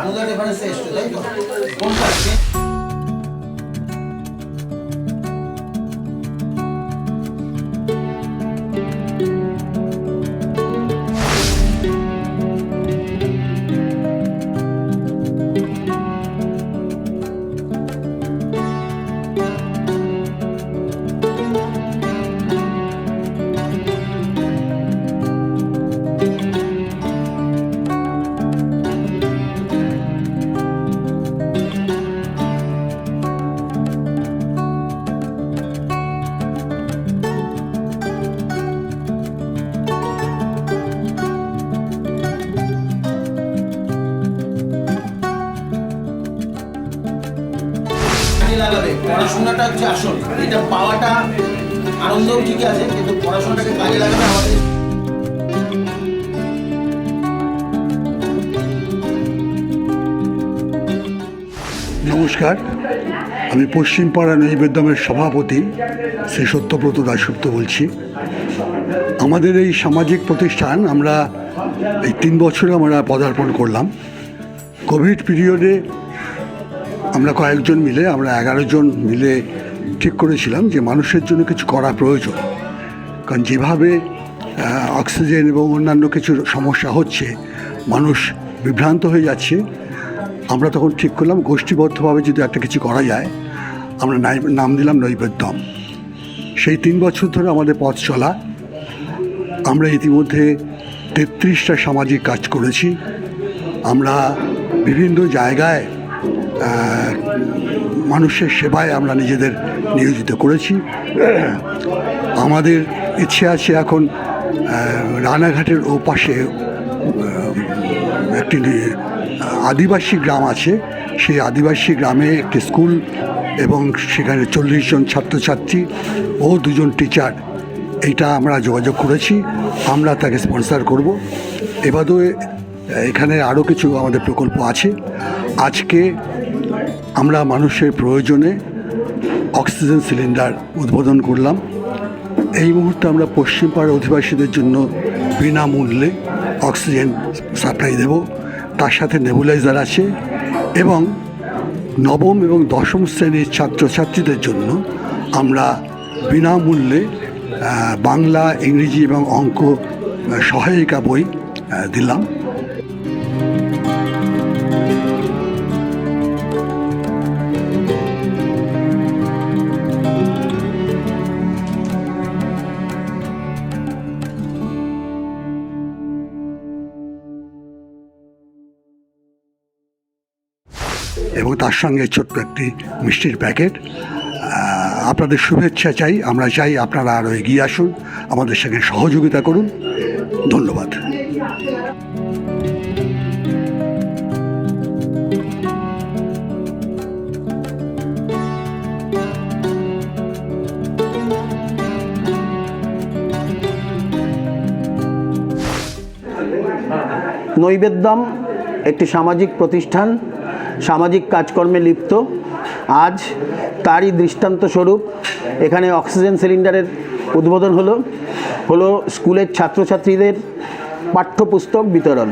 ভানুদা রেফারেন্সে এসছো তাই তো? কোনটা? লাগাবে পড়াশোনাটা হচ্ছে আসল, এটা পাওয়াটা আনন্দও ঠিক আছে, কিন্তু পড়াশোনাটাকে কাজে লাগাবে আমাদের। নমস্কার, আমি পশ্চিমপাড়া নৈবেদ্যমের সভাপতি শ্রী সত্যব্রত দাশগুপ্ত বলছি। আমাদের এই সামাজিক প্রতিষ্ঠান আমরা এই 3 বছরে আমরা পদার্পণ করলাম। কোভিড পিরিয়ডে আমরা কয়েকজন মিলে, আমরা 11 জন মিলে ঠিক করেছিলাম যে মানুষের জন্য কিছু করা প্রয়োজন, কারণ যেভাবে অক্সিজেন এবং অন্যান্য কিছু সমস্যা হচ্ছে, মানুষ বিভ্রান্ত হয়ে যাচ্ছে। আমরা তখন ঠিক করলাম গোষ্ঠীবদ্ধভাবে যদি একটা কিছু করা যায়, আমরা নাম দিলাম নৈবেদ্যম। সেই 3 বছর ধরে আমাদের পথ চলা। আমরা ইতিমধ্যে 33টা সামাজিক কাজ করেছি। আমরা বিভিন্ন জায়গায় মানুষের সেবায় আমরা নিজেদের নিয়োজিত করেছি। আমাদের ইচ্ছে আছে এখন রানাঘাটের ওপাশে একটি আদিবাসী গ্রাম আছে, সেই আদিবাসী গ্রামে একটি স্কুল এবং সেখানে 40 জন ছাত্রছাত্রী ও 2 জন টিচার, এইটা আমরা যোগাযোগ করেছি। আমরা তাকে স্পন্সর করব। এবারেও এখানে আরও কিছু আমাদের প্রকল্প আছে। আজকে আমরা মানুষের প্রয়োজনে অক্সিজেন সিলিন্ডার উদ্বোধন করলাম। এই মুহূর্তে আমরা পশ্চিমপাড়ার অধিবাসীদের জন্য বিনামূল্যে অক্সিজেন সাপ্লাই দেব। তার সাথে নেবুলাইজার আছে এবং নবম এবং দশম শ্রেণীর ছাত্রছাত্রীদের জন্য আমরা বিনামূল্যে বাংলা, ইংরেজি এবং অঙ্ক সহায়িকা বই দিলাম। এবং তার সঙ্গে ছোট্ট একটি মিষ্টির প্যাকেট। আপনাদের শুভেচ্ছা চাই। আমরা চাই আপনারা আরও এগিয়ে আসুন, আমাদের সঙ্গে সহযোগিতা করুন। ধন্যবাদ। নৈবেদ্যম একটি সামাজিক প্রতিষ্ঠান, সামাজিক কাজকর্মে লিপ্ত। আজ তারই দৃষ্টান্তস্বরূপ এখানে অক্সিজেন সিলিন্ডারের উদ্বোধন হলো স্কুলের ছাত্রছাত্রীদের পাঠ্যপুস্তক বিতরণ।